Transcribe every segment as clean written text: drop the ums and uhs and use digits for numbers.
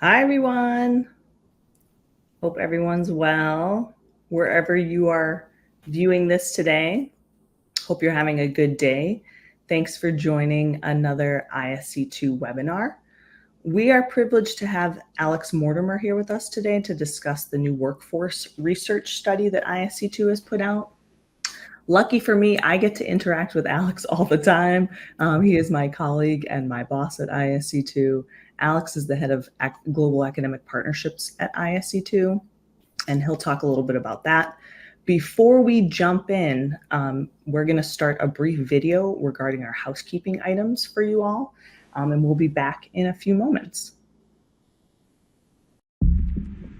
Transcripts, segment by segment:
Hi, everyone. Hope everyone's well wherever you are viewing this today. Hope you're having a good day. Thanks for joining another ISC2 webinar. We are privileged to have Alex Mortimer here with us today to discuss the new workforce research study that ISC2 has put out. Lucky for me, I get to interact with Alex all the time. He is my colleague and my boss at ISC2. Alex is the head of global academic partnerships at ISC2, and he'll talk a little bit about that. Before we jump in, we're going to start a brief video regarding our housekeeping items for you all, and we'll be back in a few moments.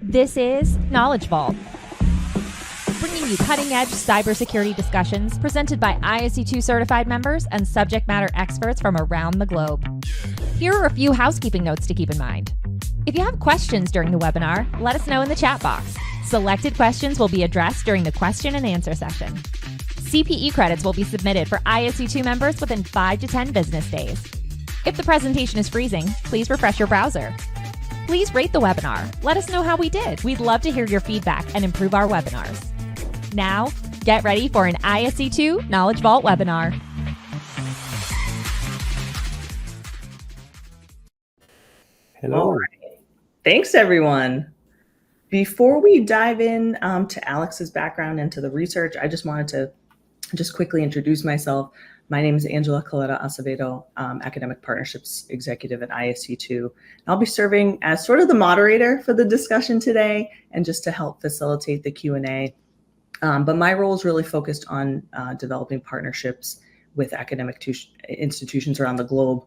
This is Knowledge Vault, bringing you cutting-edge cybersecurity discussions presented by ISC2 certified members and subject matter experts from around the globe. Here are a few housekeeping notes to keep in mind. If you have questions during the webinar, let us know in the chat box. Selected questions will be addressed during the question and answer session. CPE credits will be submitted for ISC2 members within 5 to 10 business days. If the presentation is freezing, please refresh your browser. Please rate the webinar. Let us know how we did. We'd love to hear your feedback and improve our webinars. Now, get ready for an ISC2 Knowledge Vault webinar. Hello. All right. Thanks, everyone. Before we dive in to Alex's background and to the research, I just wanted to quickly introduce myself. My name is Angela Coletta Acevedo, Academic Partnerships Executive at ISC2. I'll be serving as sort of the moderator for the discussion today and just to help facilitate the Q&A. But my role is really focused on developing partnerships with academic institutions around the globe,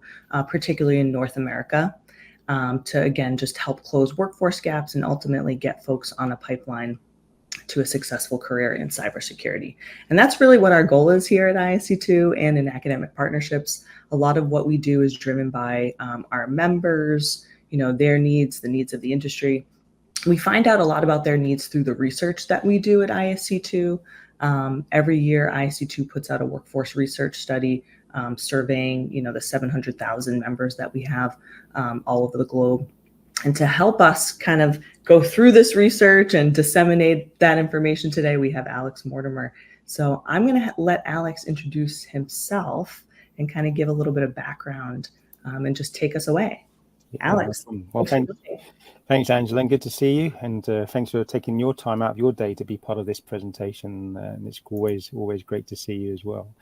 particularly in North America, to, again, just help close workforce gaps and ultimately get folks on a pipeline to a successful career in cybersecurity. And that's really what our goal is here at ISC2 and in academic partnerships. A lot of what we do is driven by our members, their needs, the needs of the industry. We find out a lot about their needs through the research that we do at ISC2. Every year, ISC2 puts out a workforce research study surveying, the 700,000 members that we have all over the globe. And to help us kind of go through this research and disseminate that information today, we have Alex Mortimer. So I'm going to let Alex introduce himself and kind of give a little bit of background and just take us away. Alex. Well, thanks, Angela, and good to see you. And thanks for taking your time out of your day to be part of this presentation. And it's always great to see you as well.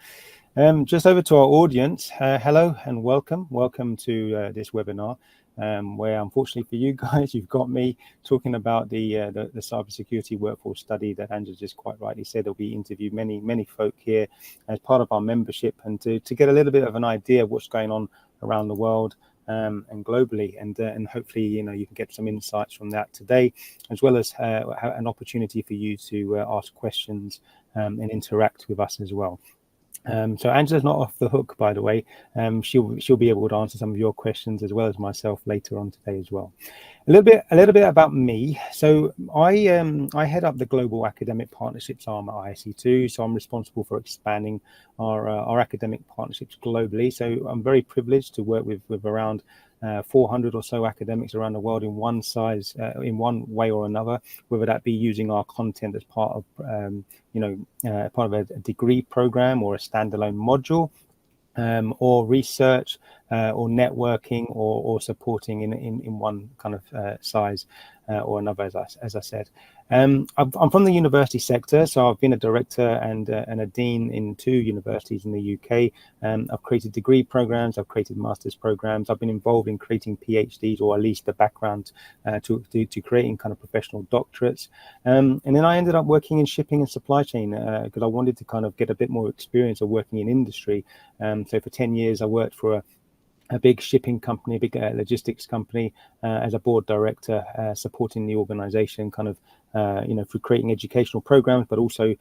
Just over to our audience, hello and welcome to this webinar, where unfortunately for you guys, you've got me talking about the cybersecurity workforce study that Angela just quite rightly said. That we interview many folk here as part of our membership, and to get a little bit of an idea of what's going on around the world and globally, and hopefully you can get some insights from that today, as well as an opportunity for you to ask questions and interact with us as well. So Angela's not off the hook, by the way. She'll be able to answer some of your questions as well as myself later on today as well. A little bit about me. So I head up the global academic partnerships arm at ISC2. So I'm responsible for expanding our academic partnerships globally. So I'm very privileged to work with around 400 or so academics around the world in one way or another, whether that be using our content as part of part of a degree program or a standalone module, or research, or networking, or supporting in one kind of size or another, as I said. I'm from the university sector, so I've been a director and a dean in 2 universities in the UK. I've created degree programs, I've created master's programs, I've been involved in creating PhDs, or at least the background to creating kind of professional doctorates. And then I ended up working in shipping and supply chain because I wanted to kind of get a bit more experience of working in industry. So for 10 years, I worked for a big shipping company, a big logistics company, as a board director, supporting the organization kind of, through creating educational programs, but also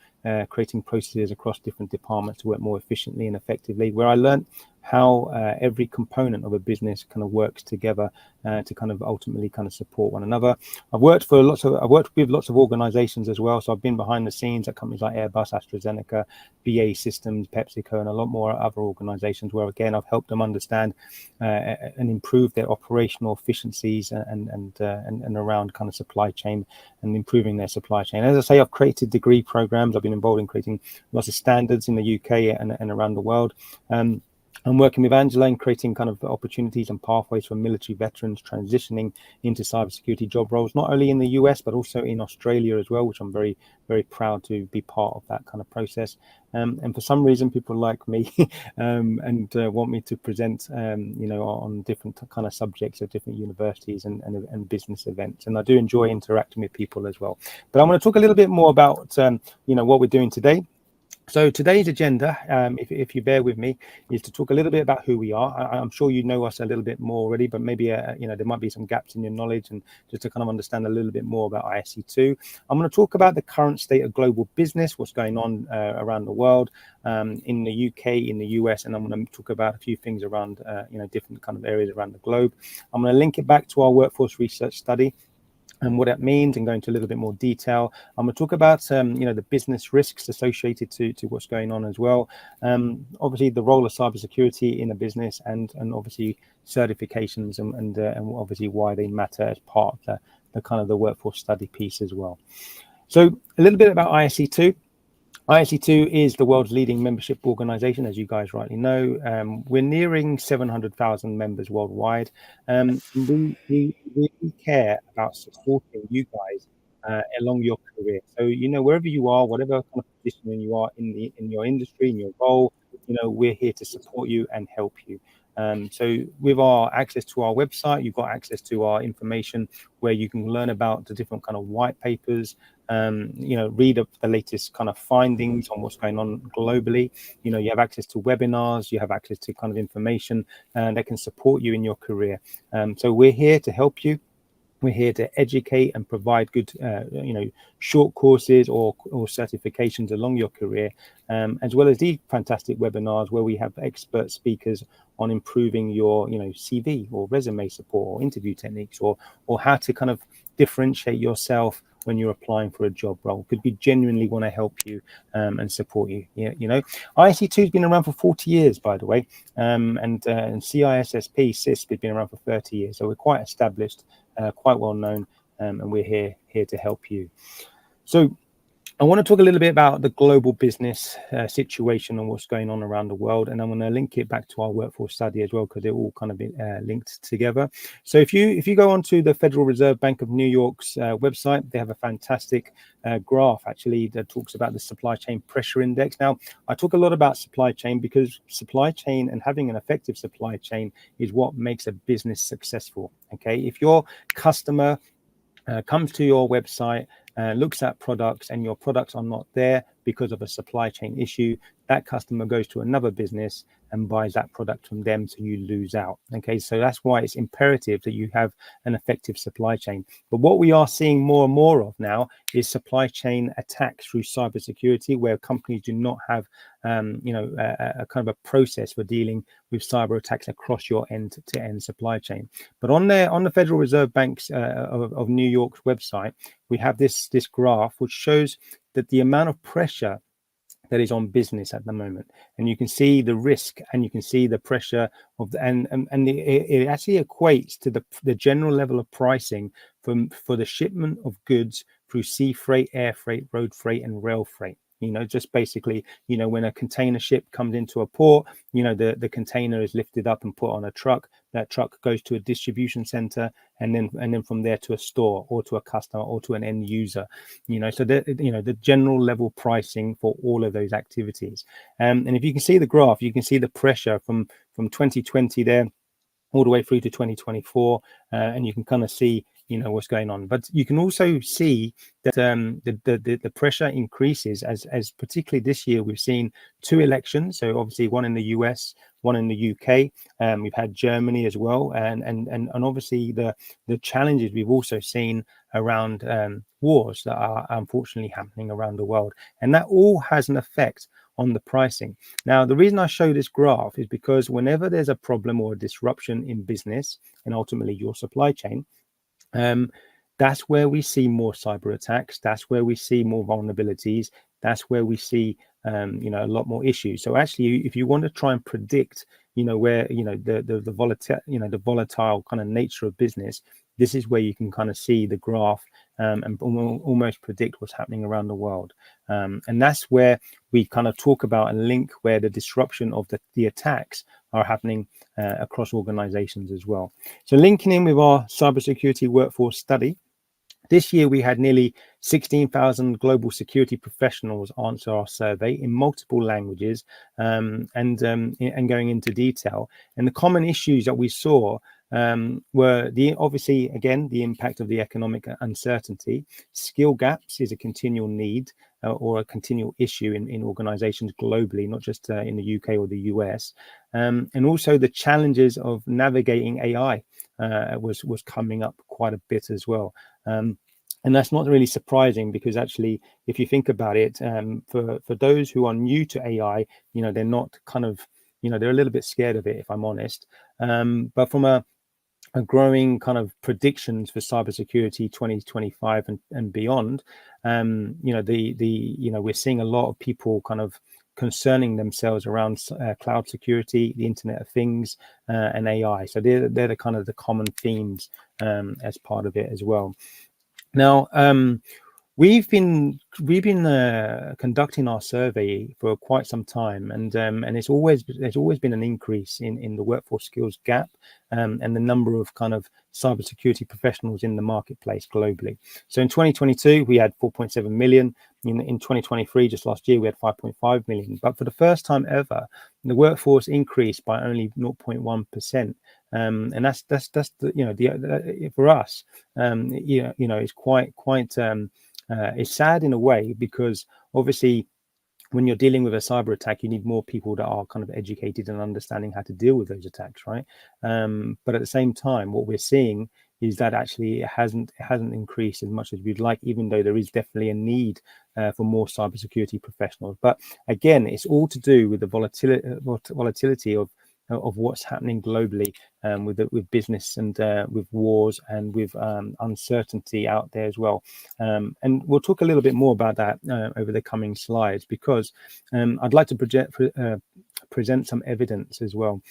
creating processes across different departments to work more efficiently and effectively, where I learned how every component of a business kind of works together to kind of ultimately kind of support one another. I've worked with lots of organizations as well. So I've been behind the scenes at companies like Airbus, AstraZeneca, BA Systems, PepsiCo, and a lot more other organizations where, again, I've helped them understand and improve their operational efficiencies and around kind of supply chain and improving their supply chain. As I say, I've created degree programs. I've been involved in creating lots of standards in the UK and around the world. I'm working with Angela in creating kind of opportunities and pathways for military veterans transitioning into cybersecurity job roles, not only in the US, but also in Australia as well, which I'm very, very proud to be part of that kind of process. And for some reason, people like me and want me to present, on different kind of subjects at different universities and business events. And I do enjoy interacting with people as well. But I'm going to talk a little bit more about, what we're doing today. So today's agenda, if you bear with me, is to talk a little bit about who we are. I'm sure you know us a little bit more already, but maybe there might be some gaps in your knowledge, and just to kind of understand a little bit more about ISC2. I'm going to talk about the current state of global business, what's going on around the world, in the UK, in the US, and I'm going to talk about a few things around different kind of areas around the globe. I'm going to link it back to our workforce research study and what that means, and go into a little bit more detail. I'm going to talk about the business risks associated to what's going on as well. Obviously the role of cybersecurity in a business, and obviously certifications and obviously why they matter as part of the kind of the workforce study piece as well. So a little bit about ISC2. ISC2 is the world's leading membership organization, as you guys rightly know. We're nearing 700,000 members worldwide. We really care about supporting you guys along your career. So, wherever you are, whatever kind of position you are in your industry, in your role, we're here to support you and help you. So with our access to our website, you've got access to our information where you can learn about the different kind of white papers, read up the latest kind of findings on what's going on globally. You have access to webinars, you have access to kind of information that can support you in your career. So we're here to help you. We're here to educate and provide good, short courses or certifications along your career, as well as these fantastic webinars where we have expert speakers on improving your, CV or resume support or interview techniques, or how to kind of differentiate yourself when you're applying for a job role, because we genuinely want to help you and support you. ISC2 has been around for 40 years, by the way, and CISSP, CISP, has been around for 30 years. So we're quite established, quite well known, and we're here to help you. So I want to talk a little bit about the global business situation and what's going on around the world, and I'm going to link it back to our workforce study as well, because they're all kind of linked together. So if you go onto the Federal Reserve Bank of New York's website, they have a fantastic graph actually that talks about the supply chain pressure index. Now, I talk a lot about supply chain because supply chain and having an effective supply chain is what makes a business successful. Okay, if your customer comes to your website, looks at products, and your products are not there because of a supply chain issue, that customer goes to another business and buys that product from them, so you lose out. Okay, so that's why it's imperative that you have an effective supply chain. But what we are seeing more and more of now is supply chain attacks through cybersecurity, where companies do not have a kind of a process for dealing with cyber attacks across your end-to-end supply chain. But on the Federal Reserve Bank's of New York's website, we have this graph which shows that the amount of pressure that is on business at the moment, and you can see the risk, and you can see the pressure of it actually equates to the general level of pricing for the shipment of goods through sea freight, air freight, road freight, and rail freight. Just basically, when a container ship comes into a port, the container is lifted up and put on a truck. That truck goes to a distribution center, and then from there to a store or to a customer or to an end user. So the general level pricing for all of those activities. And if you can see the graph, you can see the pressure from 2020 there all the way through to 2024, and you can kind of see what's going on. But you can also see that the pressure increases as particularly this year we've seen 2 elections. So obviously one in the US, one in the UK. We've had Germany as well, and obviously the challenges we've also seen around wars that are unfortunately happening around the world, and that all has an effect on the pricing. Now, the reason I show this graph is because whenever there's a problem or a disruption in business and ultimately your supply chain, that's where we see more cyber attacks. That's where we see more vulnerabilities. That's where we see, a lot more issues. So actually, if you want to try and predict, where, the volatile kind of nature of business, this is where you can kind of see the graph and almost predict what's happening around the world. And that's where we kind of talk about and link where the disruption of the attacks are happening across organizations as well. So linking in with our cybersecurity workforce study, this year we had nearly 16,000 global security professionals answer our survey in multiple languages, and going into detail. And the common issues that we saw were obviously again the impact of the economic uncertainty. Skill gaps is a continual need or a continual issue in organizations globally, not just in the UK or the US. And also the challenges of navigating AI was coming up quite a bit as well. And that's not really surprising, because actually, if you think about it, for those who are new to AI, they're not kind of, they're a little bit scared of it, if I'm honest. But from a growing kind of predictions for cybersecurity 2025 and beyond, we're seeing a lot of people kind of concerning themselves around cloud security, the Internet of Things, and AI. So they're the kind of the common themes as part of it as well. Now, we've been conducting our survey for quite some time, and there's always been an increase in the workforce skills gap and the number of kind of cybersecurity professionals in the marketplace globally. So in 2022 we had 4.7 million. In 2023, just last year, we had 5.5 million. But for the first time ever, the workforce increased by only 0.1%. And that's for us, it's quite it's sad in a way, because obviously when you're dealing with a cyber attack, you need more people that are kind of educated and understanding how to deal with those attacks, right? But at the same time, what we're seeing is that actually it hasn't increased as much as we'd like, even though there is definitely a need for more cybersecurity professionals. But again, it's all to do with the volatility of what's happening globally, with business and with wars and with uncertainty out there as well. And we'll talk a little bit more about that over the coming slides, because I'd like to present some evidence as well.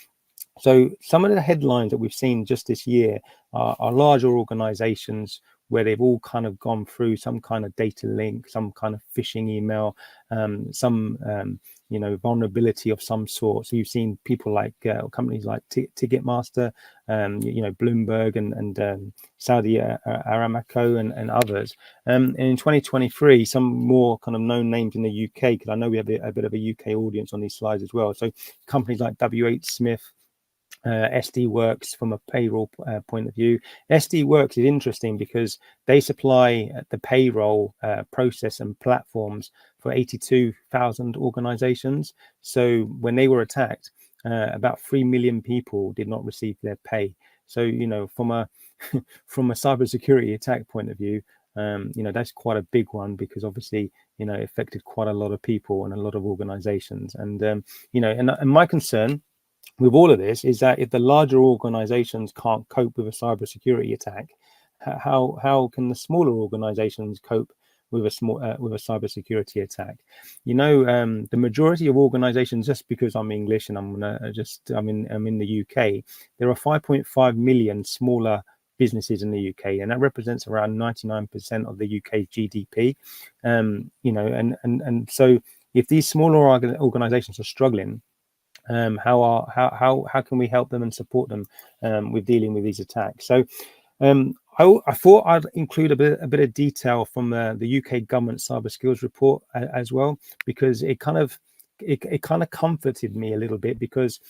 So some of the headlines that we've seen just this year are larger organizations where they've all kind of gone through some kind of data link, some kind of phishing email, some vulnerability of some sort. So you've seen people like companies like Ticketmaster, Bloomberg and Saudi Aramco and others. And in 2023, some more kind of known names in the UK, because I know we have a bit of a UK audience on these slides as well. So companies like WH Smith, SD Works from a payroll point of view. SD Works is interesting because they supply the payroll process and platforms for 82,000 organizations. So when they were attacked, about 3 million people did not receive their pay. So, from a cybersecurity attack point of view, that's quite a big one, because obviously, it affected quite a lot of people and a lot of organizations. And, and my concern with all of this is that if the larger organizations can't cope with a cybersecurity attack, how can the smaller organizations cope with a cybersecurity attack? The majority of organizations, just because I'm English and I'm in the UK, there are 5.5 million smaller businesses in the UK, and that represents around 99% of the UK's GDP. And so if these smaller organizations are struggling, how can we help them and support them with dealing with these attacks? So I thought I'd include a bit of detail from the UK government cyber skills report as well, because it kind of comforted me a little bit, because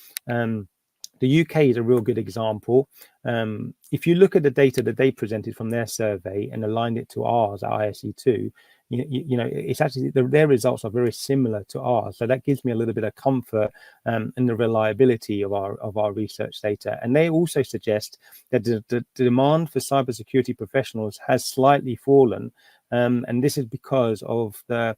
the UK is a real good example. If you look at the data that they presented from their survey and aligned it to ours at ISC2, it's actually their results are very similar to ours. So that gives me a little bit of comfort in the reliability of our research data. And they also suggest that the demand for cybersecurity professionals has slightly fallen, and this is because of and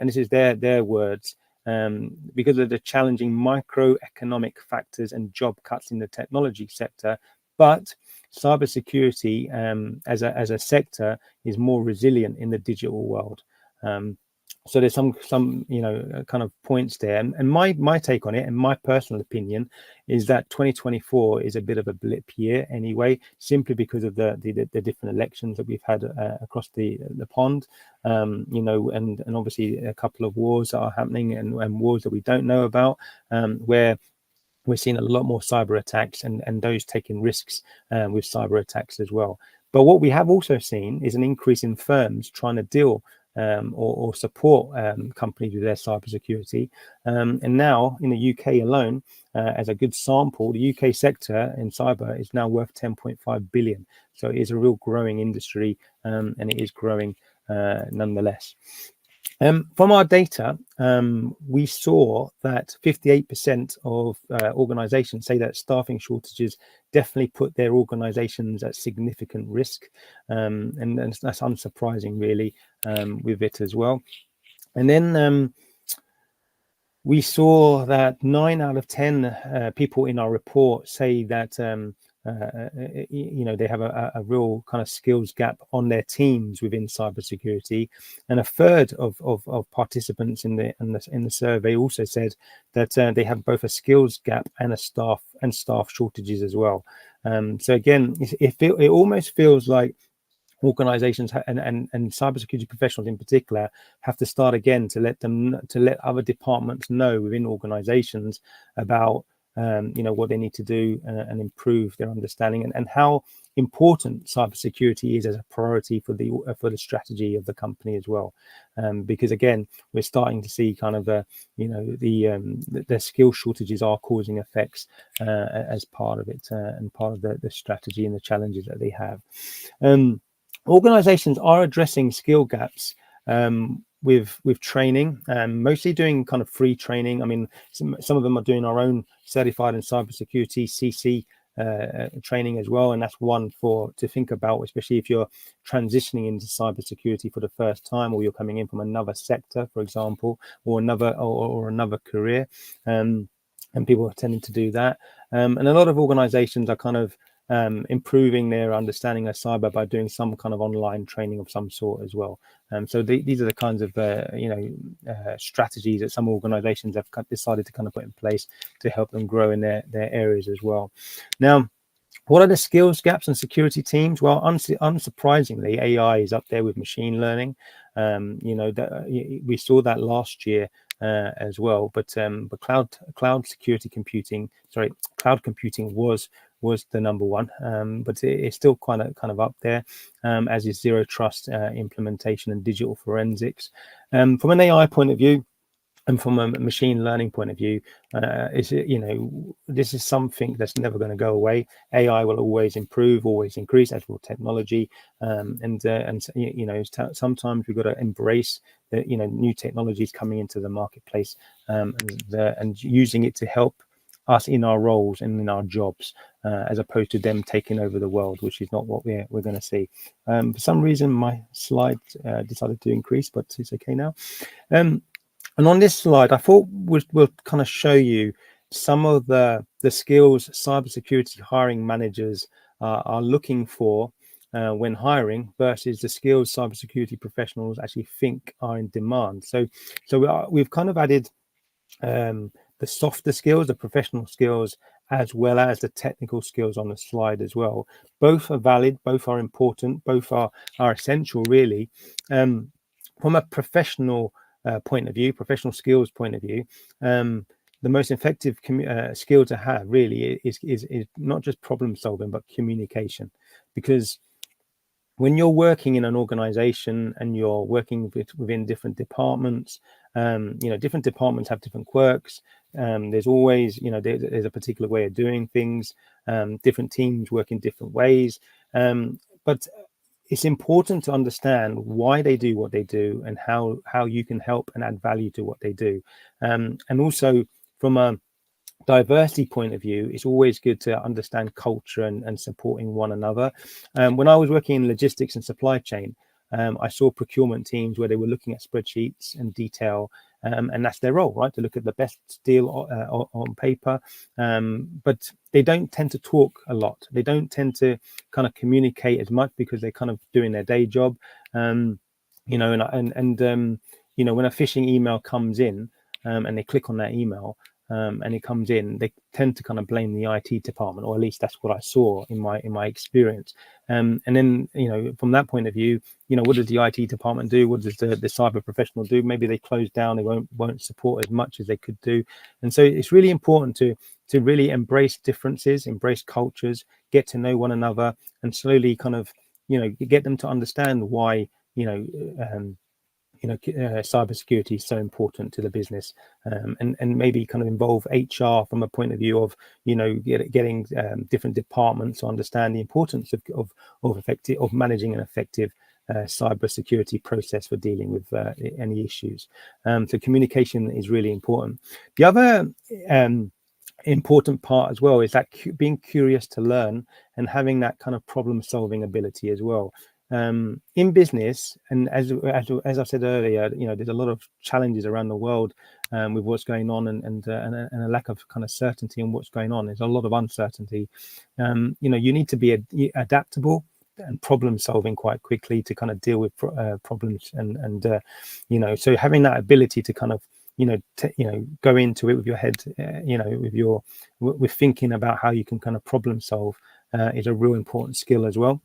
this is their words. because of the challenging microeconomic factors and job cuts in the technology sector. But cybersecurity as a sector is more resilient in the digital world. So there's some kind of points there, and my take on it, and my personal opinion, is that 2024 is a bit of a blip year anyway, simply because of the different elections that we've had across the pond, and obviously a couple of wars that are happening, and wars that we don't know about, where we're seeing a lot more cyber attacks and those taking risks with cyber attacks as well. But what we have also seen is an increase in firms trying to deal or support companies with their cybersecurity. And now in the UK alone, as a good sample, the UK sector in cyber is now worth 10.5 billion. So it is a real growing industry, and it is growing nonetheless. From our data, we saw that 58% of organizations say that staffing shortages definitely put their organizations at significant risk. And that's unsurprising, really, with it as well. And then we saw that 9 out of 10 people in our report say that they have a real kind of skills gap on their teams within cybersecurity, and a third of participants in the survey also said that they have both a skills gap and staff shortages as well. So again, it almost feels like organizations and cybersecurity professionals in particular have to start again to let other departments know within organizations about what they need to do and improve their understanding and how important cybersecurity is as a priority for the strategy of the company as well, because again we're starting to see kind of the skill shortages are causing effects as part of it and part of the strategy and the challenges that they have. Organizations are addressing skill gaps with training, mostly doing kind of free training. I mean, some of them are doing our own certified in cybersecurity CC training as well, and that's one to think about, especially if you're transitioning into cybersecurity for the first time, or you're coming in from another sector, for example, or another career, and people are tending to do that. And a lot of organizations are kind of improving their understanding of cyber by doing some kind of online training of some sort as well. So these are the kinds of strategies that some organizations have decided to kind of put in place to help them grow in their areas as well. Now, what are the skills gaps and security teams? Well, unsurprisingly, AI is up there with machine learning. We saw that last year as well, but cloud computing was the number one, but it's still kind of up there, as is zero trust implementation and digital forensics. From an AI point of view, and from a machine learning point of view, this is something that's never going to go away. AI will always improve, always increase, as will technology. Sometimes we've got to embrace the new technologies coming into the marketplace, and using it to help us in our roles and in our jobs, as opposed to them taking over the world, which is not what we're going to see. For some reason, my slide decided to increase, but it's okay now. And on this slide, I thought we'll kind of show you some of the skills cybersecurity hiring managers are looking for when hiring versus the skills cybersecurity professionals actually think are in demand. So we've kind of added the softer skills, the professional skills, as well as the technical skills on the slide as well. Both are valid, both are important, both are essential, really. From a professional point of view, professional skills point of view, the most effective skill to have really is not just problem solving, but communication. Because when you're working in an organization and you're working within different departments, different departments have different quirks. There's always, there's a particular way of doing things. Different teams work in different ways. But it's important to understand why they do what they do and how you can help and add value to what they do. And also from a diversity point of view, it's always good to understand culture and supporting one another. When I was working in logistics and supply chain, I saw procurement teams where they were looking at spreadsheets and detail and that's their role, right? To look at the best deal on paper, but they don't tend to talk a lot. They don't tend to kind of communicate as much because they're kind of doing their day job, and when a phishing email comes in, and they click on that email, and it comes in, they tend to kind of blame the IT department, or at least that's what I saw in my experience. And then, from that point of view, what does the IT department do? What does the cyber professional do? Maybe they close down, they won't support as much as they could do. And so it's really important to really embrace differences, embrace cultures, get to know one another, and slowly kind of, get them to understand why, cybersecurity is so important to the business, and maybe kind of involve HR from a point of view of, getting different departments to understand the importance of managing an effective cybersecurity process for dealing with any issues. So communication is really important. The other important part as well is that being curious to learn and having that kind of problem solving ability as well. In business, and as I said earlier, there's a lot of challenges around the world with what's going on, and a lack of kind of certainty in what's going on. There's a lot of uncertainty. You need to be adaptable and problem solving quite quickly to kind of deal with problems, and so having that ability to kind of go into it with your head, with thinking about how you can kind of problem solve is a real important skill as well.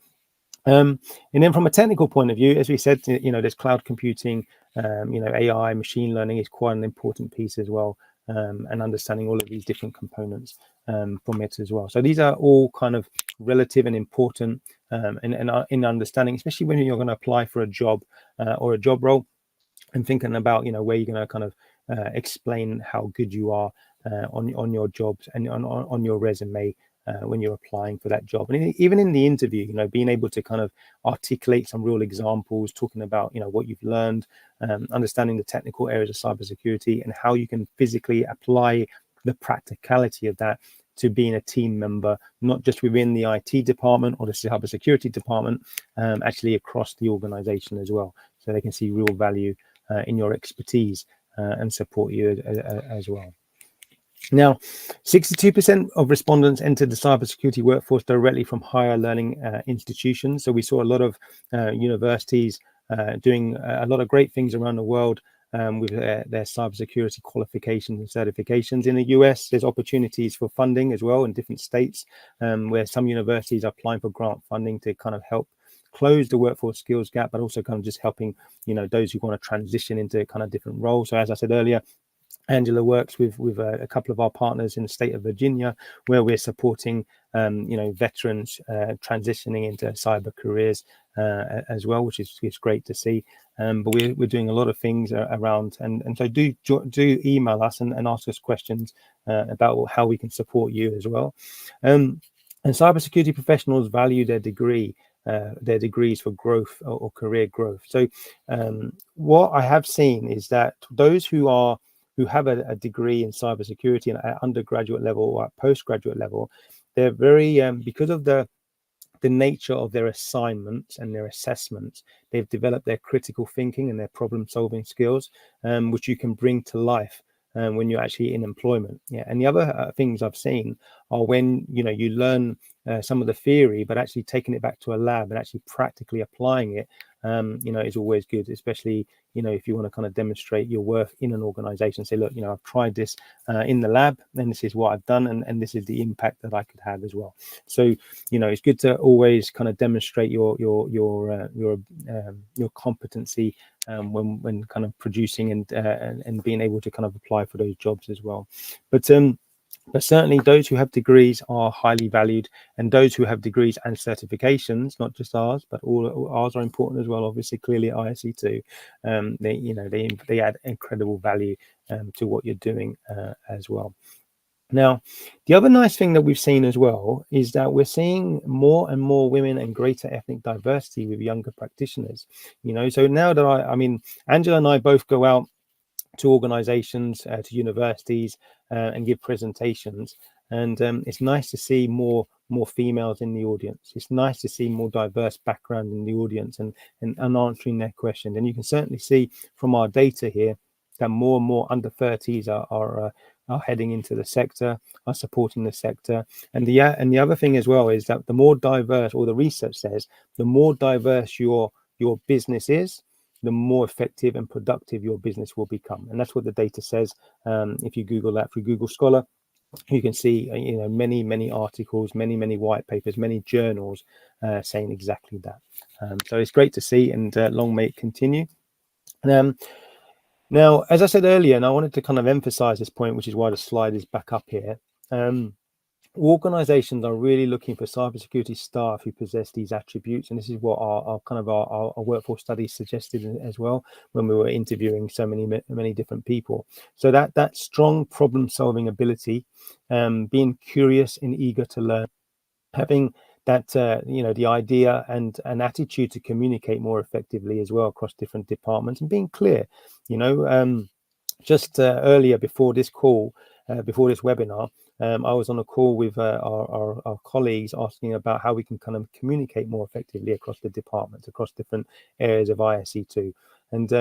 And then from a technical point of view, as we said, there's cloud computing, AI, machine learning is quite an important piece as well, and understanding all of these different components from it as well. So these are all kind of relative and important, and in understanding, especially when you're going to apply for a job or a job role, and thinking about where you're going to kind of explain how good you are on your jobs and on your resume when you're applying for that job. And even in the interview, being able to kind of articulate some real examples, talking about what you've learned, understanding the technical areas of cybersecurity and how you can physically apply the practicality of that to being a team member, not just within the IT department or the cybersecurity department, actually across the organization as well, so they can see real value in your expertise and support you as well. Now, 62% of respondents entered the cybersecurity workforce directly from higher learning institutions. So we saw a lot of universities doing a lot of great things around the world with their cybersecurity qualifications and certifications. In the US, there's opportunities for funding as well in different states, where some universities are applying for grant funding to kind of help close the workforce skills gap, but also kind of just helping those who want to transition into kind of different roles. So as I said earlier, Angela works with a couple of our partners in the state of Virginia, where we're supporting veterans transitioning into cyber careers as well, which is great to see. But we're doing a lot of things around, and so do email us and ask us questions about how we can support you as well. And cybersecurity professionals value their degrees for growth or career growth. So what I have seen is that those who have a degree in cybersecurity at undergraduate level or at postgraduate level, they're very because of the nature of their assignments and their assessments, they've developed their critical thinking and their problem solving skills, which you can bring to life when you're actually in employment. And the other things I've seen are when you learn some of the theory, but actually taking it back to a lab and actually practically applying it is always good, especially if you want to kind of demonstrate your worth in an organization. Say, look, I've tried this in the lab, and this is what I've done, and this is the impact that I could have as well. So it's good to always kind of demonstrate your competency when kind of producing and being able to kind of apply for those jobs as well. But certainly those who have degrees are highly valued, and those who have degrees and certifications, not just ours, but all ours are important as well, obviously, clearly at ISC2, they add incredible value to what you're doing as well. Now, the other nice thing that we've seen as well is that we're seeing more and more women and greater ethnic diversity with younger practitioners. So now that Angela and I both go out to organizations, to universities, and give presentations, and it's nice to see more females in the audience. It's nice to see more diverse background in the audience and answering their questions. And you can certainly see from our data here that more and more under 30s are heading into the sector, are supporting the sector. And the other thing as well is that the more diverse, or the research says, the more diverse your business is, the more effective and productive your business will become. And that's what the data says. If you Google that through Google Scholar, you can see many articles, many white papers, many journals saying exactly that. So it's great to see, and long may it continue. Now, as I said earlier, and I wanted to kind of emphasize this point, which is why the slide is back up here. Organizations are really looking for cybersecurity staff who possess these attributes, and this is what our workforce studies suggested as well when we were interviewing so many different people. So that strong problem-solving ability, being curious and eager to learn, having that the idea and an attitude to communicate more effectively as well across different departments, and being clear. Just earlier before this call, before this webinar, I was on a call with our colleagues asking about how we can kind of communicate more effectively across the departments, across different areas of ISC2. And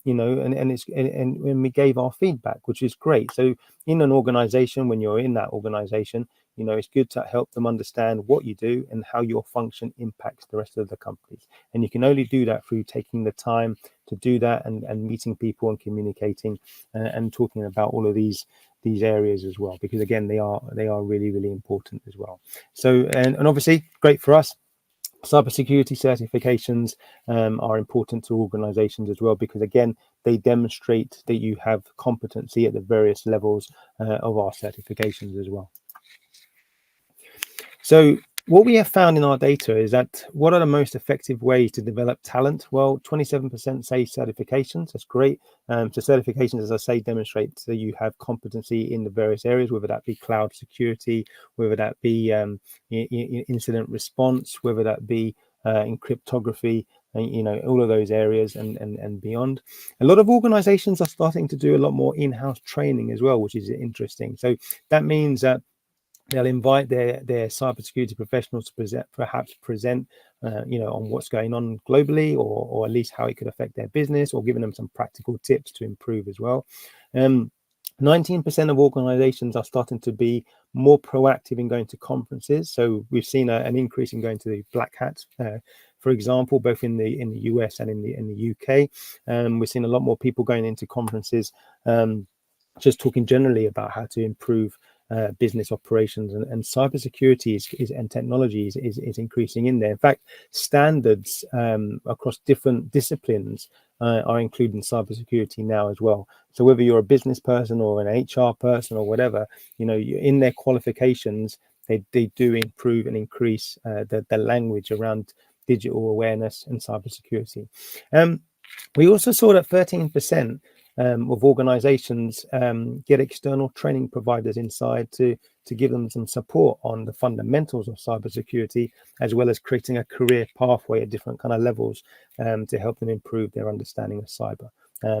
when we gave our feedback, which is great. So in an organization, when you're in that organization, it's good to help them understand what you do and how your function impacts the rest of the companies. And you can only do that through taking the time to do that, and meeting people and communicating and talking about all of these areas as well, because again, they are really important as well. So and obviously great for us. Cybersecurity certifications are important to organizations as well, because again, they demonstrate that you have competency at the various levels of our certifications as well. So what we have found in our data is that what are the most effective ways to develop talent? Well, 27% say certifications. That's great. So certifications, as I say, demonstrate that you have competency in the various areas, whether that be cloud security, whether that be incident response, whether that be in cryptography, and all of those areas and beyond. A lot of organizations are starting to do a lot more in-house training as well, which is interesting. So that means that they'll invite their cybersecurity professionals to present on what's going on globally, or at least how it could affect their business, or giving them some practical tips to improve as well. 19% of organizations are starting to be more proactive in going to conferences. So we've seen an increase in going to the Black Hats, for example, both in the US and in the UK. We're seeing a lot more people going into conferences, just talking generally about how to improve business operations, and cybersecurity and technology is increasing in there. In fact, standards across different disciplines are including cybersecurity now as well. So whether you're a business person or an HR person or whatever, in their qualifications, they do improve and increase the language around digital awareness and cybersecurity. We also saw that 13% of organizations get external training providers inside to give them some support on the fundamentals of cybersecurity, as well as creating a career pathway at different kind of levels to help them improve their understanding of cyber.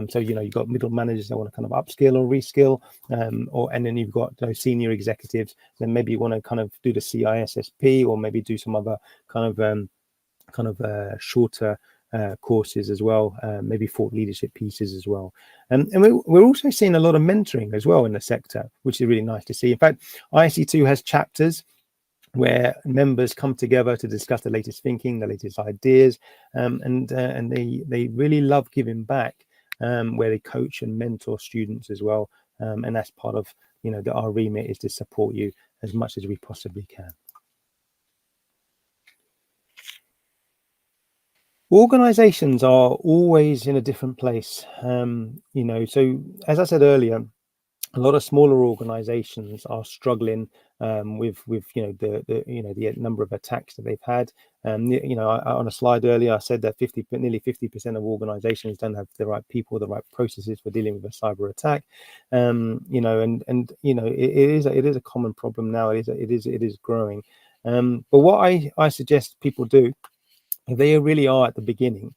So you've got middle managers that want to kind of upskill or reskill, and then you've got those senior executives that maybe want to kind of do the CISSP, or maybe do some other kind of shorter courses as well, maybe thought leadership pieces as well. And we're also seeing a lot of mentoring as well in the sector, which is really nice to see. In fact, ISC2 has chapters where members come together to discuss the latest thinking, the latest ideas, and they really love giving back, where they coach and mentor students as well. And that's part of our remit, is to support you as much as we possibly can. Organizations are always in a different place, so as I said earlier, a lot of smaller organizations are struggling with the number of attacks that they've had. On a slide earlier, I said that nearly 50% of organizations don't have the right people, the right processes for dealing with a cyber attack. It is a common problem now. It is growing. But what I suggest people do, if they really are at the beginning,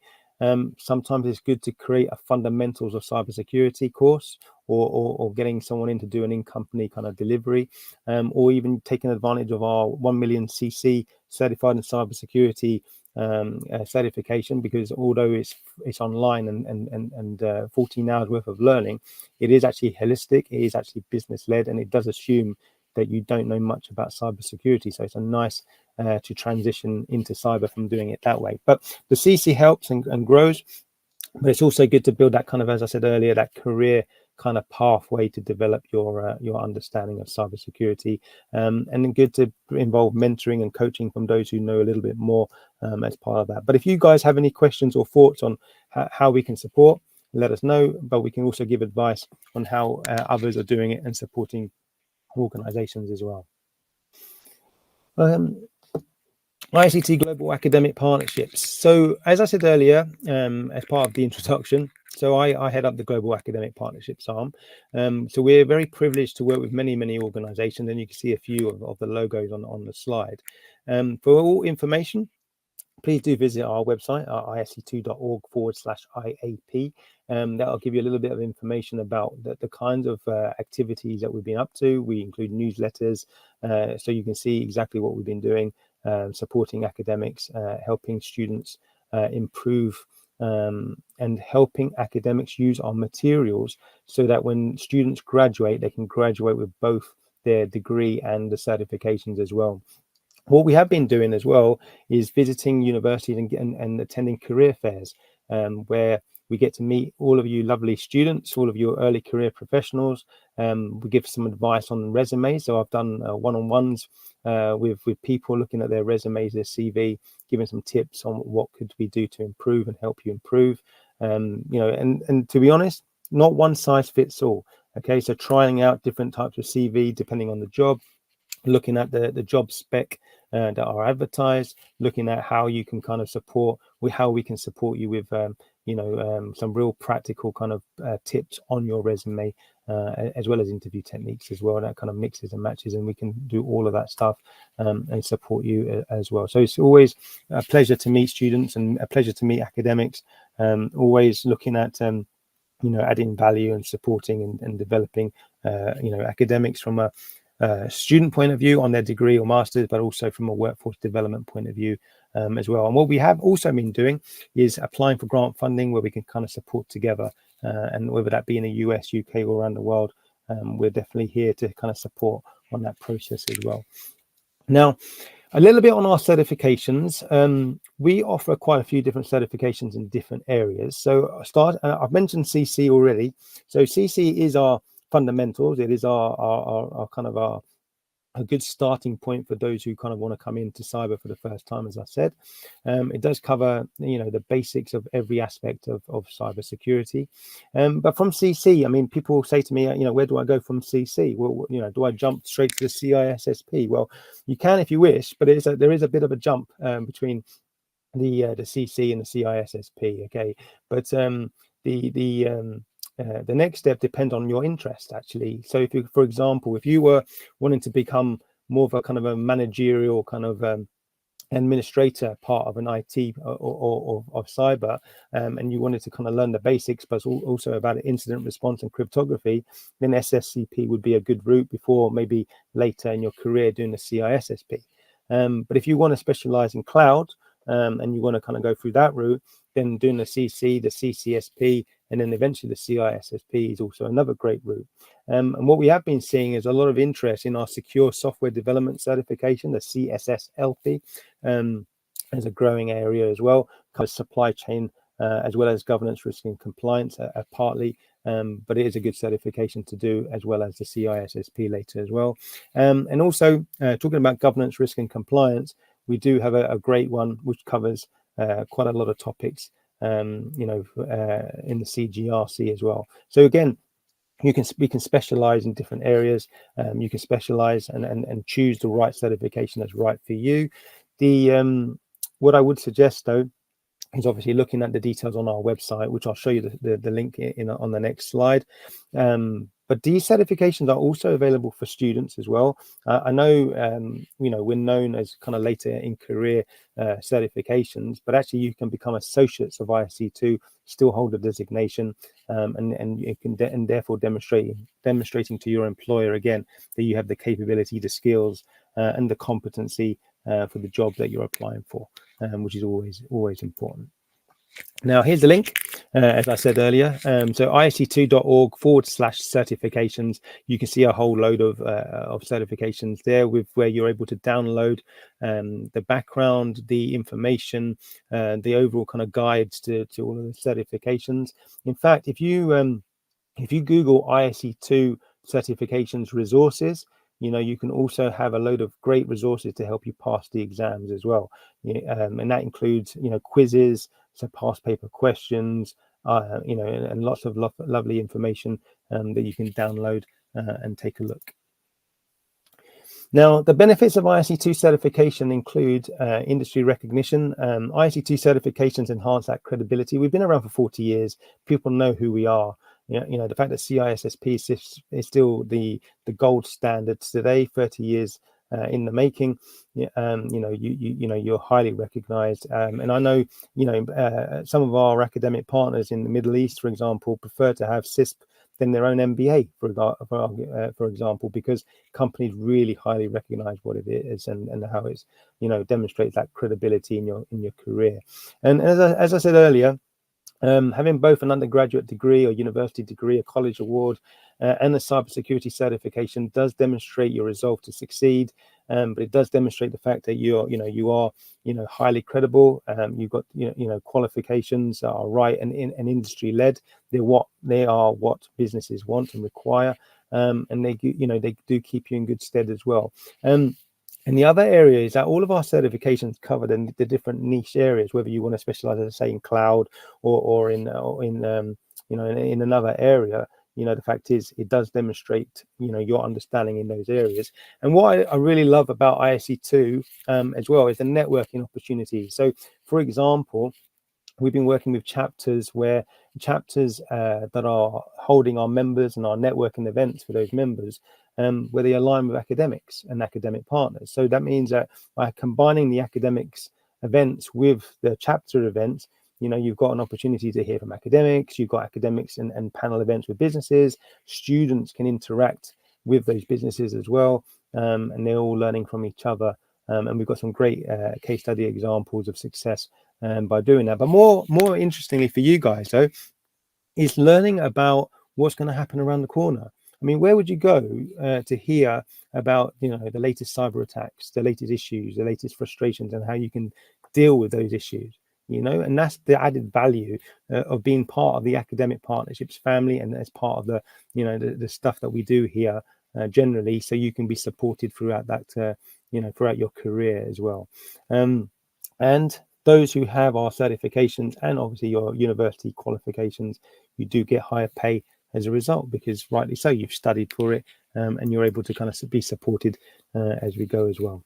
sometimes it's good to create a fundamentals of cybersecurity course, or getting someone in to do an in-company kind of delivery, or even taking advantage of our 1 million CC certified in cybersecurity certification, because although it's online and 14 hours worth of learning, it is actually holistic, it is actually business led, and it does assume that you don't know much about cybersecurity. So it's a nice to transition into cyber from doing it that way. But the CC helps and grows, but it's also good to build that kind of, as I said earlier, that career kind of pathway to develop your understanding of cybersecurity, and then good to involve mentoring and coaching from those who know a little bit more as part of that. But if you guys have any questions or thoughts on how we can support, let us know. But we can also give advice on how others are doing it and supporting organizations as well. ICT Global Academic Partnerships. So as I said earlier, as part of the introduction, so I head up the Global Academic Partnerships arm. So we're very privileged to work with many organizations, and you can see a few of the logos on the slide. For all information, please do visit our website, isc2.org/IAP. That'll give you a little bit of information about the kinds of activities that we've been up to. We include newsletters, so you can see exactly what we've been doing, supporting academics, helping students improve, and helping academics use our materials so that when students graduate, they can graduate with both their degree and the certifications as well. What we have been doing as well is visiting universities and attending career fairs, where we get to meet all of you lovely students, all of your early career professionals. We give some advice on resumes. So I've done one-on-ones with people, looking at their resumes, their CV, giving some tips on what could we do to improve and help you improve. And to be honest, not one size fits all. Okay, so trying out different types of CV depending on the job, looking at the job spec that are advertised, looking at how you can kind of support, how we can support you with some real practical kind of tips on your resume, as well as interview techniques as well. That kind of mixes and matches, and we can do all of that stuff and support you as well. So it's always a pleasure to meet students and a pleasure to meet academics. Always looking at adding value and supporting and developing academics from a student point of view on their degree or master's, but also from a workforce development point of view as well. And what we have also been doing is applying for grant funding where we can kind of support together, and whether that be in the US, UK, or around the world, we're definitely here to kind of support on that process as well. Now, a little bit on our certifications. We offer quite a few different certifications in different areas. So I've mentioned CC already. So CC is our fundamentals. It is our kind of a good starting point for those who kind of want to come into cyber for the first time, as I said. It does cover, the basics of every aspect of cybersecurity. But from CC, I mean, people say to me, where do I go from CC? Well, do I jump straight to the CISSP? Well, you can if you wish, but there is a bit of a jump between the CC and the CISSP. Okay, but the next step depends on your interest, actually. So if you, for example, if you were wanting to become more of a kind of a managerial kind of administrator part of an IT or of cyber, and you wanted to kind of learn the basics, but also about incident response and cryptography, then SSCP would be a good route before maybe later in your career doing the CISSP. But if you want to specialize in cloud, and you want to kind of go through that route, then doing the CC, the CCSP, and then eventually the CISSP is also another great route. And what we have been seeing is a lot of interest in our secure software development certification, the CSSLP, as a growing area as well, kind of supply chain, as well as governance, risk and compliance partly, but it is a good certification to do, as well as the CISSP later as well. And also talking about governance, risk and compliance, we do have a great one which covers quite a lot of topics, in the CGRC as well. So again, we can specialize in different areas. You can specialize and choose the right certification that's right for you. What I would suggest though is obviously looking at the details on our website, which I'll show you the link on the next slide. But these certifications are also available for students as well. I know, we're known as kind of later in career certifications, but actually you can become associates of ISC2, still hold a designation, and you can and therefore demonstrating to your employer again that you have the capability, the skills, and the competency for the job that you're applying for, which is always important. Now, here's the link, as I said earlier. So isc2.org/certifications. You can see a whole load of certifications there, with where you're able to download the background, the information, the overall kind of guides to all of the certifications. In fact, if you Google ISC2 certifications resources, you can also have a load of great resources to help you pass the exams as well. And that includes, quizzes, so past paper questions, and lots of lovely information that you can download and take a look. Now, the benefits of ISC2 certification include industry recognition. ISC2 certifications enhance that credibility. We've been around for 40 years. People know who we are. The fact that CISSP is still the gold standard today, 30 years in the making. You're highly recognized, and I know some of our academic partners in the Middle East, for example, prefer to have CISP than their own MBA, for example, because companies really highly recognize what it is and how it's demonstrates that credibility in your career. And as I said earlier, having both an undergraduate degree or university degree, a college award, and a cybersecurity certification does demonstrate your resolve to succeed. But it does demonstrate the fact that you are highly credible. You've got qualifications that are right and industry led. They are what businesses want and require, and they do keep you in good stead as well. And the other area is that all of our certifications cover the different niche areas, whether you want to specialize, as I say, in cloud or in another area. The fact is, it does demonstrate, your understanding in those areas. And what I really love about ISC2 as well is the networking opportunities. So, for example, we've been working with chapters that are holding our members and our networking events for those members, where they align with academics and academic partners. So that means that by combining the academics events with the chapter events, you've got an opportunity to hear from academics. You've got academics and panel events with businesses. Students can interact with those businesses as well, and they're all learning from each other. And we've got some great case study examples of success by doing that. But more interestingly for you guys, though, is learning about what's going to happen around the corner. I mean, where would you go to hear about the latest cyber attacks, the latest issues, the latest frustrations, and how you can deal with those issues? And that's the added value of being part of the academic partnerships family, and as part of the the stuff that we do here generally, so you can be supported throughout that throughout your career as well. And those who have our certifications and obviously your university qualifications, you do get higher pay as a result, because rightly so, you've studied for it, and you're able to kind of be supported as we go as well.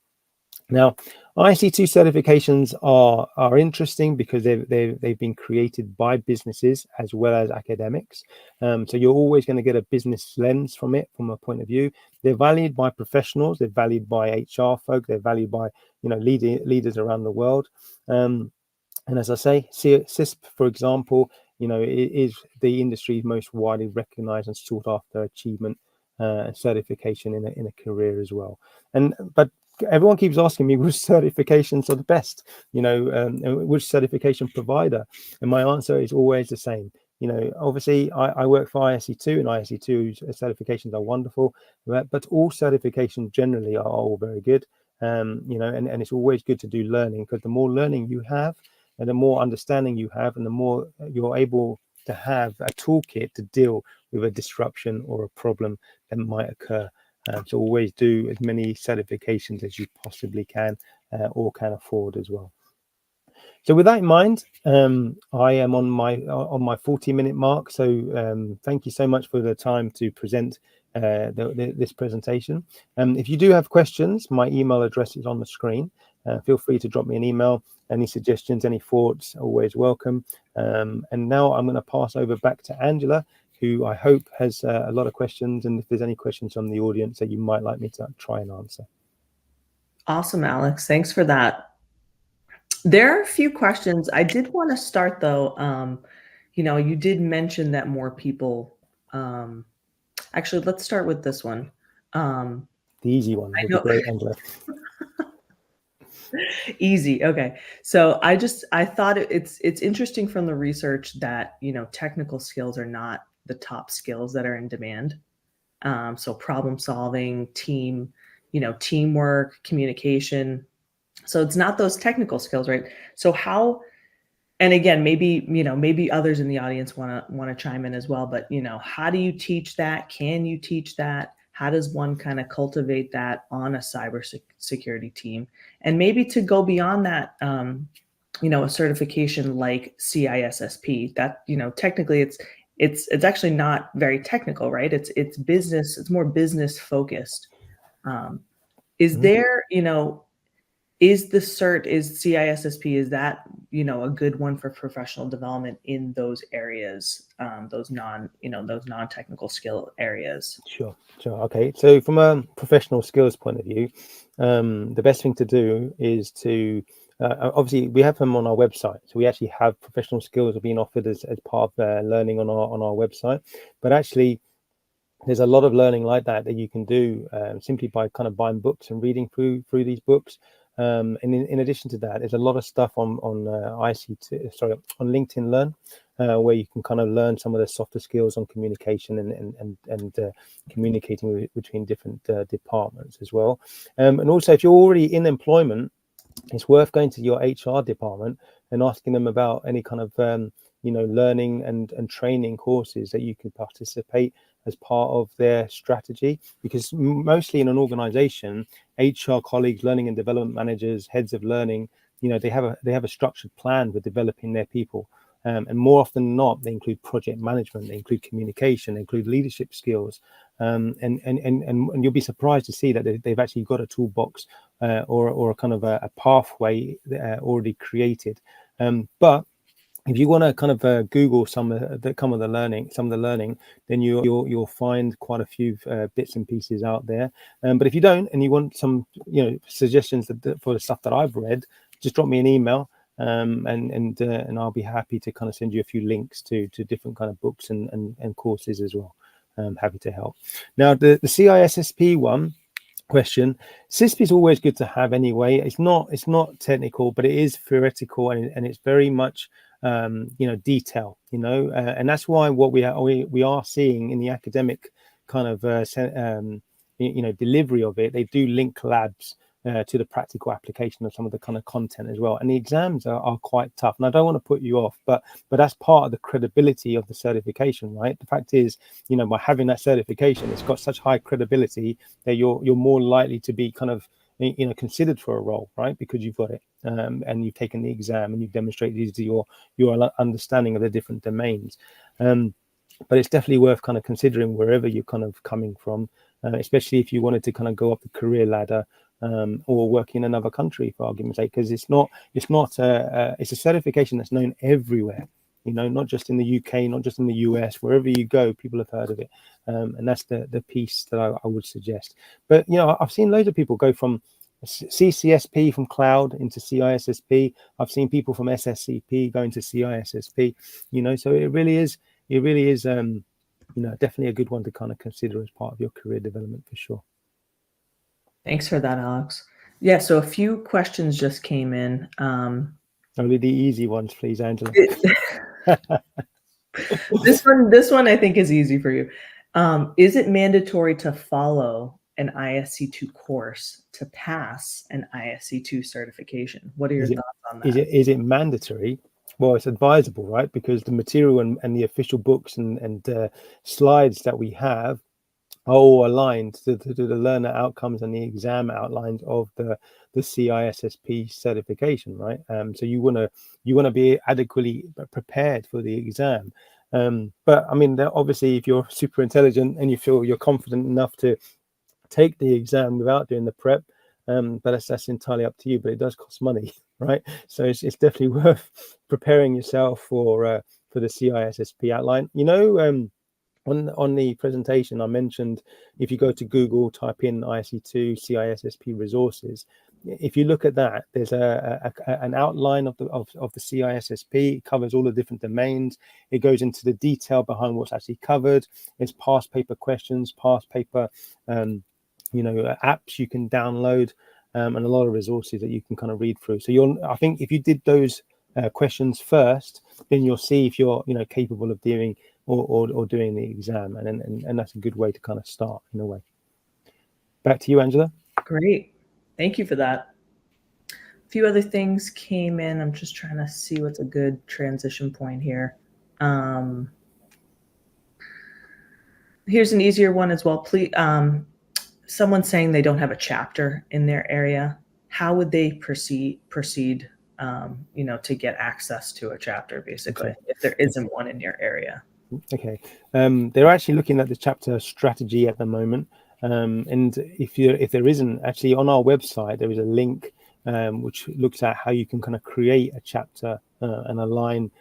Now, IC2 certifications are interesting because they've been created by businesses as well as academics. So you're always going to get a business lens from it, from a point of view. They're valued by professionals. They're valued by HR folk. They're valued by leaders around the world. And as I say, CISP, for example, it is the industry's most widely recognized and sought after achievement certification in a career as well. But everyone keeps asking me which certifications are the best, which certification provider, and my answer is always the same. Obviously I work for ISC2, and ISC2 certifications are wonderful, but all certifications generally are all very good. And it's always good to do learning, because the more learning you have and the more understanding you have, and the more you're able to have a toolkit to deal with a disruption or a problem that might occur. So always do as many certifications as you possibly can or can afford as well. So with that in mind, I am on my 40-minute mark. So thank you so much for the time to present this presentation. If you do have questions, my email address is on the screen. Feel free to drop me an email. Any suggestions, any thoughts, always welcome. And now I'm going to pass over back to Angela, who I hope has a lot of questions, and if there's any questions from the audience that you might like me to try and answer. Awesome, Alex. Thanks for that. There are a few questions. I did want to start, though. You did mention that more people, actually, let's start with this one. The easy one would be great, Angela. Easy. Okay. So I thought it's interesting from the research that, technical skills are not the top skills that are in demand. So problem solving, teamwork, communication. So it's not those technical skills, right? So how, and again, maybe others in the audience want to chime in as well, but how do you teach that? Can you teach that? How does one kind of cultivate that on a cybersecurity team? And maybe to go beyond that, a certification like CISSP, that, technically it's actually not very technical, right? It's business, it's more business focused. Is Mhm. there, is the cert, is CISSP, is that, a good one for professional development in those areas, those non-technical skill areas? Sure. Okay. So from a professional skills point of view, the best thing to do is to obviously we have them on our website. So we actually have professional skills being offered as part of learning on our website. But actually, there's a lot of learning like that you can do simply by kind of buying books and reading through these books. And in addition to that, there's a lot of stuff on ISC2, on LinkedIn Learn, where you can kind of learn some of the softer skills on communication and communicating between different departments as well. And also, if you're already in employment, it's worth going to your HR department and asking them about any kind of learning and training courses that you can participate as part of their strategy, because mostly in an organization, HR colleagues, learning and development managers, heads of learning, they have a structured plan for developing their people. And more often than not, they include project management, they include communication, they include leadership skills. And you'll be surprised to see that they've actually got a toolbox or a kind of a pathway already created. But if you want to kind of Google some of the learning, then you'll find quite a few bits and pieces out there. But if you don't, and you want some suggestions for the stuff that I've read, just drop me an email, and I'll be happy to kind of send you a few links to different kind of books and courses as well. I'm happy to help. Now the CISSP one question, CISP is always good to have anyway. It's not technical, but it is theoretical, and it's very much detail, and that's why what we are seeing in the academic kind of delivery of it, they do link labs to the practical application of some of the kind of content as well. And the exams are quite tough. And I don't want to put you off, but that's part of the credibility of the certification, right? The fact is, by having that certification, it's got such high credibility that you're more likely to be kind of considered for a role, right? Because you've got it, and you've taken the exam and you've demonstrated your understanding of the different domains. But it's definitely worth kind of considering wherever you're kind of coming from, especially if you wanted to kind of go up the career ladder, or work in another country, for argument's sake, because it's a certification that's known everywhere. Not just in the UK, not just in the US, wherever you go, people have heard of it. And that's the piece that I would suggest. But, I've seen loads of people go from CCSP from cloud into CISSP. I've seen people from SSCP going to CISSP, so it really is definitely a good one to kind of consider as part of your career development for sure. Thanks for that, Alex. Yeah, so a few questions just came in. Only the easy ones, please, Angela. This one I think is easy for you. Is it mandatory to follow an ISC2 course to pass an ISC2 certification? What are your thoughts on that? Is it mandatory? Well, it's advisable, right? Because the material and the official books and slides that we have are all aligned to the learner outcomes and the exam outlines of the CISSP certification, right? So you want to be adequately prepared for the exam. But I mean, obviously, if you're super intelligent and you feel you're confident enough to take the exam without doing the prep, but that's entirely up to you. But it does cost money, right? So it's definitely worth preparing yourself for the CISSP outline. On the presentation, I mentioned if you go to Google, type in ISC2 CISSP resources. If you look at that, there's an outline of the CISSP. It covers all the different domains. It goes into the detail behind what's actually covered. It's past paper questions, past paper, apps you can download. and a lot of resources that you can kind of read through. So I think if you did those questions first, then you'll see if you're capable of doing or doing the exam, and that's a good way to kind of start in a way. Back to you, Angela. Great, thank you for that. A few other things came in. I'm just trying to see what's a good transition point here. Here's an easier one as well. Please, someone's saying they don't have a chapter in their area. How would they proceed to get access to a chapter, basically, if there isn't one in your area? Okay, they're actually looking at the chapter strategy at the moment, and if there isn't, actually on our website there is a link which looks at how you can kind of create a chapter and align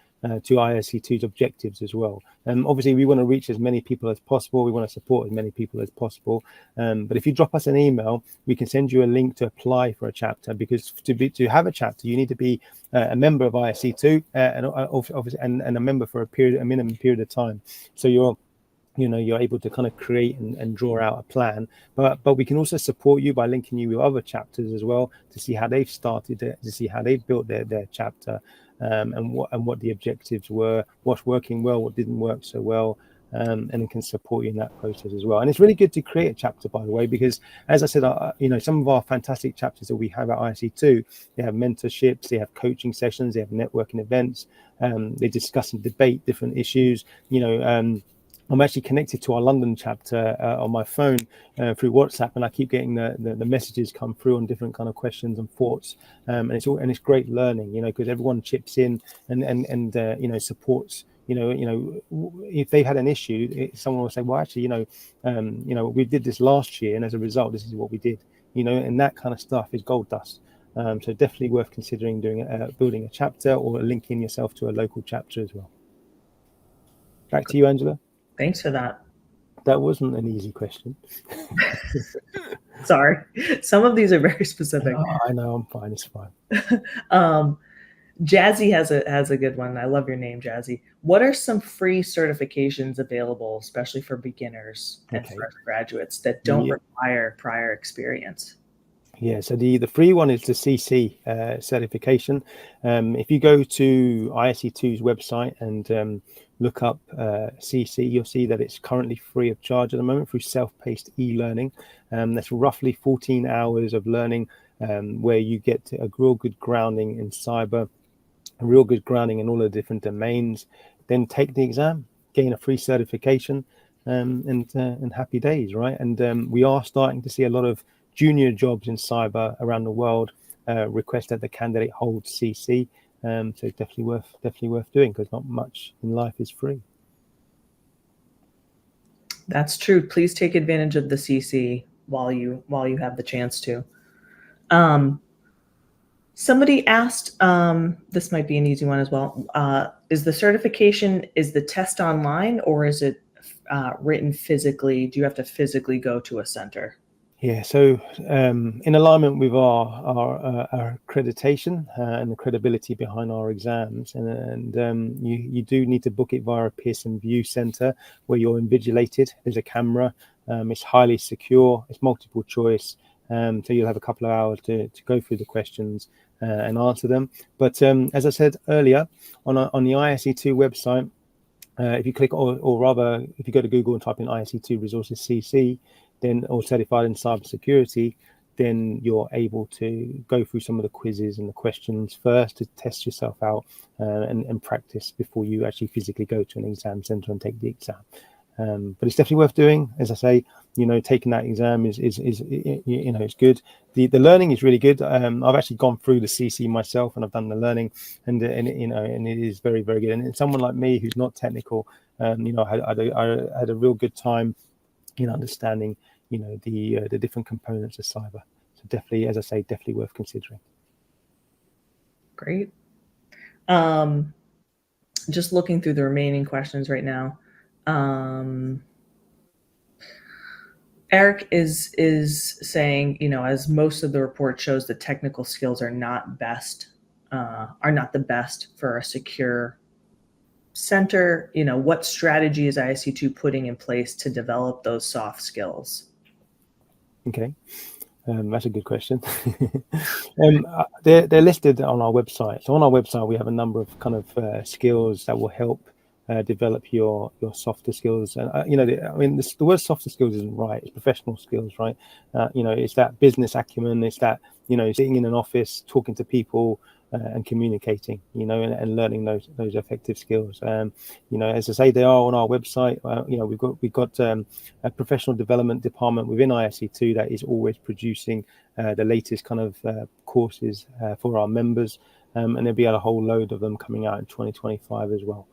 to ISC2's objectives as well. Obviously, we want to reach as many people as possible. We want to support as many people as possible. But if you drop us an email, we can send you a link to apply for a chapter, because to have a chapter, you need to be a member of ISC2 and a member for a minimum period of time. So you're able to kind of create and draw out a plan, but we can also support you by linking you with other chapters as well, to see how they've started it, to see how they've built their chapter, and what the objectives were, what's working well, what didn't work so well, and it can support you in that process as well. And it's really good to create a chapter, by the way, because as I said, some of our fantastic chapters that we have at ISC2, they have mentorships, they have coaching sessions, they have networking events, they discuss and debate different issues. I'm actually connected to our London chapter on my phone through WhatsApp, and I keep getting the messages come through on different kind of questions and thoughts, and it's great learning, because everyone chips in and supports. If they've had an issue, someone will say, well, actually, we did this last year, and as a result, this is what we did. And that kind of stuff is gold dust. So definitely worth considering building a chapter or linking yourself to a local chapter as well. Back to you, Angela. Thanks for that. That wasn't an easy question. Sorry. Some of these are very specific. I know, I'm fine. It's fine. Jazzy has a good one. I love your name, Jazzy. What are some free certifications available, especially for beginners and fresh graduates, that don't require prior experience? Yeah, so the free one is the CC certification. If you go to ISC2's website and look up CC, you'll see that it's currently free of charge at the moment through self-paced e-learning. That's roughly 14 hours of learning where you get a real good grounding in cyber, a real good grounding in all the different domains, then take the exam, gain a free certification, and happy days, right? And we are starting to see a lot of junior jobs in cyber around the world request that the candidate holds CC. So it's definitely worth doing, because not much in life is free. That's true. Please take advantage of the CC while you have the chance to. Somebody asked, this might be an easy one as well. Is the test online, or is it written physically? Do you have to physically go to a center? Yeah, so in alignment with our accreditation and the credibility behind our exams, and you do need to book it via a Pearson View Center where you're invigilated. There's a camera. It's highly secure. It's multiple choice. So you'll have a couple of hours to go through the questions and answer them. But as I said earlier, on the ISC2 website, if you click, or rather, if you go to Google and type in ISC2 Resources CC, then, or certified in cybersecurity, then you're able to go through some of the quizzes and the questions first to test yourself out and practice before you actually physically go to an exam center and take the exam. But it's definitely worth doing. As I say, taking that exam is it's good. The learning is really good. I've actually gone through the CC myself, and I've done the learning, and it is very, very good. And someone like me who's not technical, I had a real good time understanding the different components of cyber. So definitely, as I say, definitely worth considering. Great. Just looking through the remaining questions right now. Eric is saying, as most of the report shows, the technical skills are not the best for a secure center. What strategy is ISC2 putting in place to develop those soft skills? Okay. That's a good question. They're listed on our website. So on our website, we have a number of kind of skills that will help develop your softer skills. And the word softer skills isn't right. It's professional skills, right? It's that business acumen. It's that sitting in an office, talking to people, and communicating. And learning those effective skills. As I say, they are on our website. We've got a professional development department within ISC2 that is always producing the latest kind of courses for our members, and there'll be a whole load of them coming out in 2025 as well.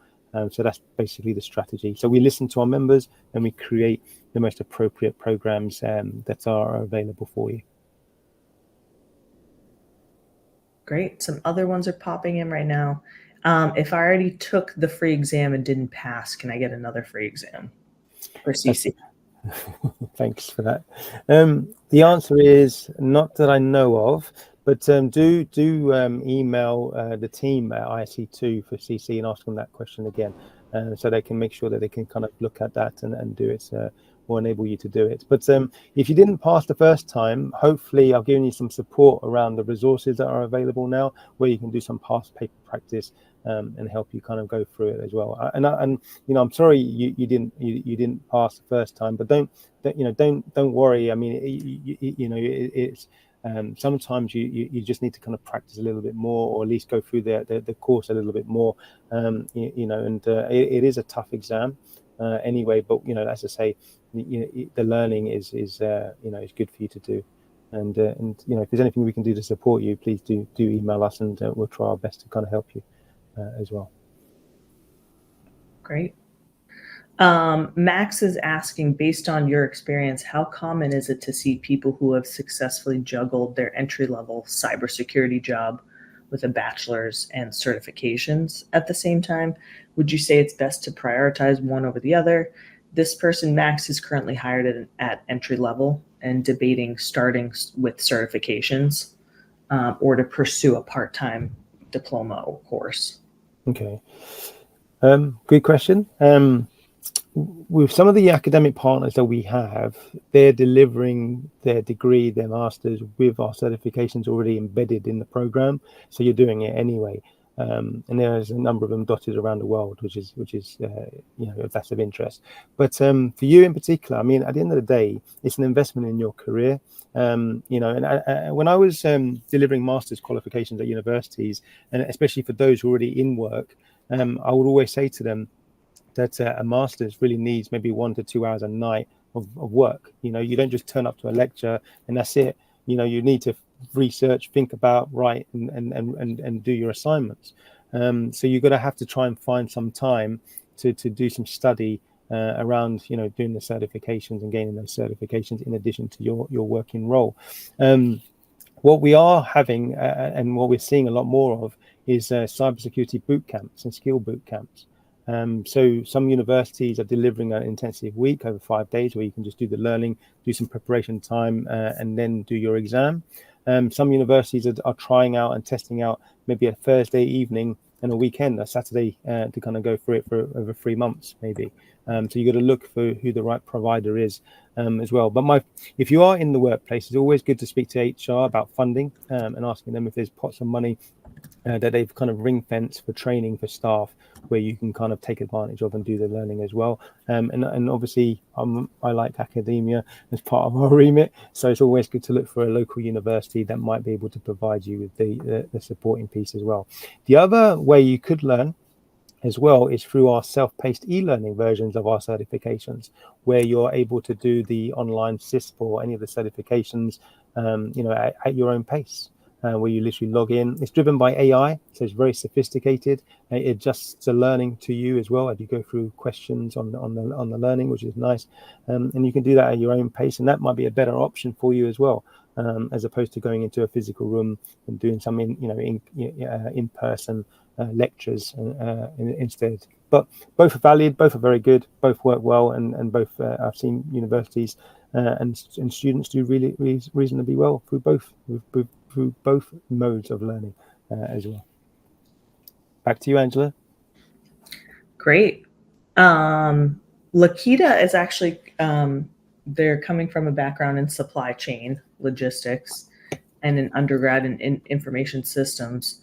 So that's basically the strategy. So we listen to our members and we create the most appropriate programs that are available for you. Great. Some other ones are popping in right now. If I already took the free exam and didn't pass, can I get another free exam for CC? Thanks for that. The answer is not that I know of, but do email the team at ISC2 for CC and ask them that question again, so they can make sure that they can kind of look at that and do it or enable you to do it. But if you didn't pass the first time, hopefully I've given you some support around the resources that are available now, where you can do some past paper practice and help you kind of go through it as well. And I'm sorry you didn't pass the first time, but don't worry. I mean, it's sometimes you just need to kind of practice a little bit more, or at least go through the course a little bit more. It is a tough exam anyway, but as I say, the learning is good for you to do. And if there's anything we can do to support you, please do email us, and we'll try our best to kind of help you as well. Great. Max is asking, based on your experience, how common is it to see people who have successfully juggled their entry-level cybersecurity job with a bachelor's and certifications at the same time? Would you say it's best to prioritize one over the other? This person, Max, is currently hired at entry level and debating starting with certifications or to pursue a part-time diploma or course. Okay. Good question. With some of the academic partners that we have, they're delivering their degree, their master's, with our certifications already embedded in the program. So you're doing it anyway. And there's a number of them dotted around the world, which is if that's of interest. But for you in particular, I mean, at the end of the day, it's an investment in your career. And when I was delivering master's qualifications at universities, and especially for those who are already in work, I would always say to them that a master's really needs maybe 1 to 2 hours a night of work. You don't just turn up to a lecture and that's it. You need to research, think about, write, and do your assignments. So you're going to have to try and find some time to do some study around doing the certifications and gaining those certifications in addition to your working role. What we are having and what we're seeing a lot more of is cybersecurity boot camps and skill boot camps. So some universities are delivering an intensive week over 5 days where you can just do the learning, do some preparation time, and then do your exam. Some universities are trying out and testing out maybe a Thursday evening and a weekend, a Saturday, to kind of go through it for over 3 months, maybe. So you got to look for who the right provider is as well. But if you are in the workplace, it's always good to speak to HR about funding and asking them if there's pots of money that they've kind of ring fenced for training for staff, where you can kind of take advantage of and do the learning as well. And obviously, I like academia as part of our remit, so it's always good to look for a local university that might be able to provide you with the supporting piece as well. The other way you could learn as well is through our self-paced e-learning versions of our certifications, where you're able to do the online CISP or any of the certifications, at your own pace. Where you literally log in. It's driven by AI, so it's very sophisticated. It adjusts the learning to you as well as you go through questions on the learning, which is nice. And you can do that at your own pace, and that might be a better option for you as well, as opposed to going into a physical room and doing some in-person lectures instead. But both are valid, both are very good, both work well, and both I've seen universities and students do really reasonably well through both modes of learning as well. Back to you, Angela. Great. Lakita is actually they're coming from a background in supply chain logistics and an undergrad in information systems.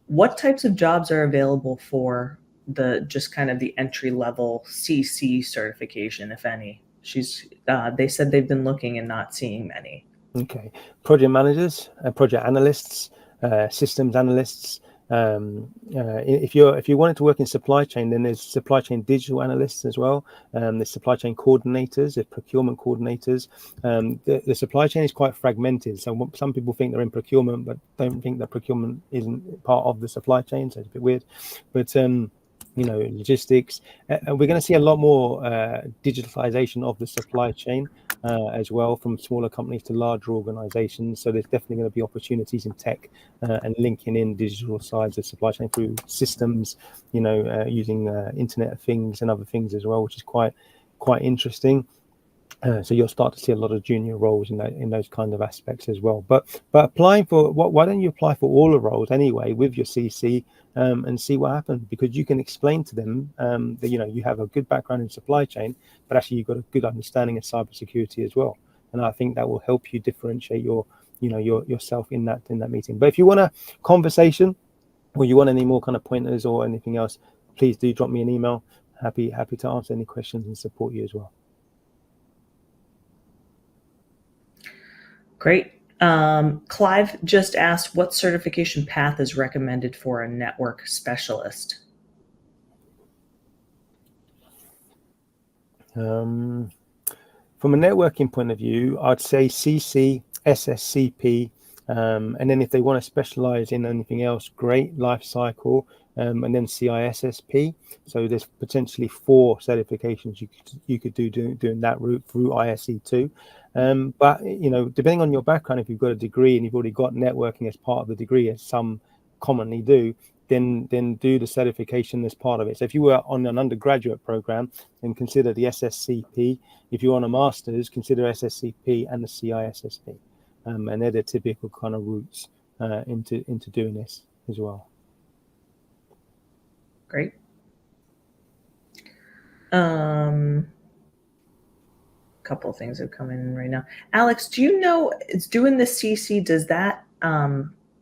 What types of jobs are available for the just kind of the entry level CC certification, if any? They said they've been looking and not seeing many. Okay, project managers, project analysts, systems analysts. If you wanted to work in supply chain, then there's supply chain digital analysts as well. There's supply chain coordinators, there's procurement coordinators. The supply chain is quite fragmented. So some people think they're in procurement, but don't think that procurement isn't part of the supply chain. So it's a bit weird. But logistics. We're going to see a lot more digitalization of the supply chain as well, from smaller companies to larger organizations. So there's definitely going to be opportunities in tech and linking in digital sides of supply chain through systems, using Internet of Things and other things as well, which is quite interesting. So you'll start to see a lot of junior roles in those kind of aspects as well. But applying for why don't you apply for all the roles anyway with your CC and see what happens? Because you can explain to them that you have a good background in supply chain, but actually you've got a good understanding of cybersecurity as well. And I think that will help you differentiate yourself in that meeting. But if you want a conversation or you want any more kind of pointers or anything else, please do drop me an email. Happy to answer any questions and support you as well. Great. Clive just asked what certification path is recommended for a network specialist? From a networking point of view, I'd say CC, SSCP, and then if they want to specialize in anything else, great, life cycle, and then CISSP. So there's potentially 4 certifications you could do doing that route through ISC2. But depending on your background, if you've got a degree and you've already got networking as part of the degree, as some commonly do, then do the certification as part of it. So if you were on an undergraduate program, then consider the SSCP. If you're on a master's, consider SSCP and the CISSP. And they're the typical kind of routes into doing this as well. Great. Couple of things have come in right now. Alex, do you know, it's doing the CC, does that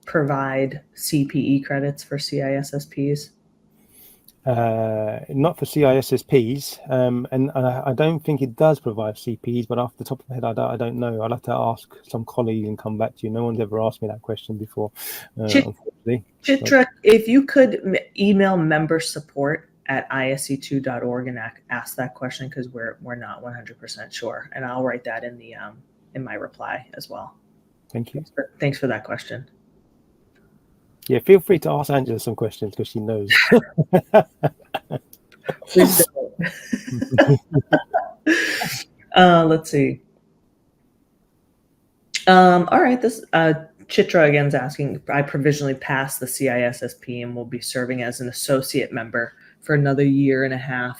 provide CPE credits for CISSPs? Not for CISSPs, and I don't think it does provide CPEs, but off the top of my head, I don't know. I'll have to ask some colleagues and come back to you. No one's ever asked me that question before, unfortunately. Chitra, if you could email member support at isc2.org and ask that question, because we're not 100% sure, and I'll write that in my reply as well. Thank you. Thanks for that question. Yeah, feel free to ask Angela some questions because she knows. Please don't. Let's see. All right, this Chitra again is asking, I provisionally passed the CISSP and will be serving as an associate member for another 1.5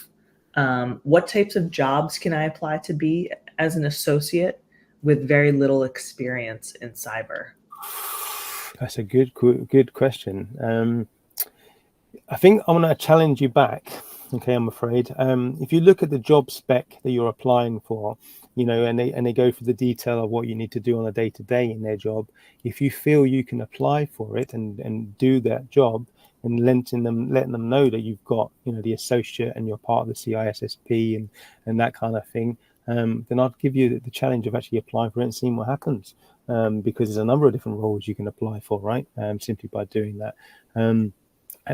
years. What types of jobs can I apply to be as an associate with very little experience in cyber? That's a good question. I think I'm going to challenge you back. Okay, I'm afraid. If you look at the job spec that you're applying for, and they go through the detail of what you need to do on a day-to-day in their job, if you feel you can apply for it and do that job, and letting them know that you've got the associate and you're part of the CISSP and that kind of thing, then I'd give you the challenge of actually applying for it and seeing what happens, because there's a number of different roles you can apply for, right? Simply by doing that.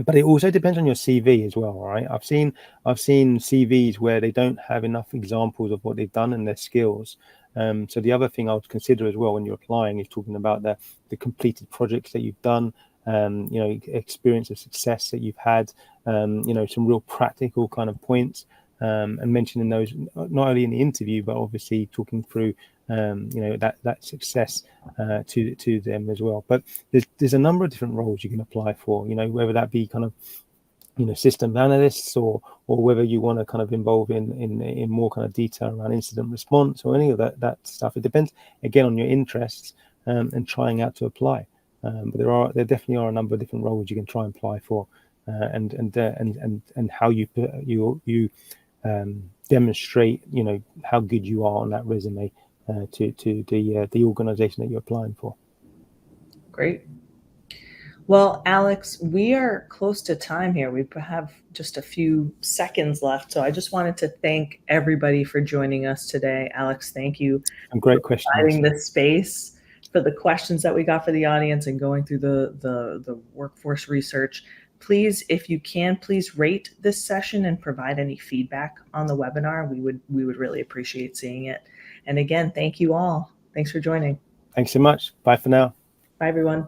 But it also depends on your CV as well, right? I've seen CVs where they don't have enough examples of what they've done and their skills. So the other thing I would consider as well when you're applying is talking about the completed projects that you've done, experience of success that you've had, some real practical kind of points, and mentioning those not only in the interview but obviously talking through that success to them as well. But there's a number of different roles you can apply for, whether that be kind of system analysts or whether you want to kind of involve in more kind of detail around incident response or any of that stuff. It depends again on your interests and trying out to apply. But there definitely are a number of different roles you can try and apply for, and how you demonstrate, how good you are on that resume to the organization that you're applying for. Great. Well, Alex, we are close to time here. We have just a few seconds left. So I just wanted to thank everybody for joining us today. Alex, thank you Some great for questions. providing this space, for the questions that we got for the audience, and going through the workforce research. Please, if you can, please rate this session and provide any feedback on the webinar. We would really appreciate seeing it. And again, thank you all. Thanks for joining. Thanks so much. Bye for now. Bye, everyone.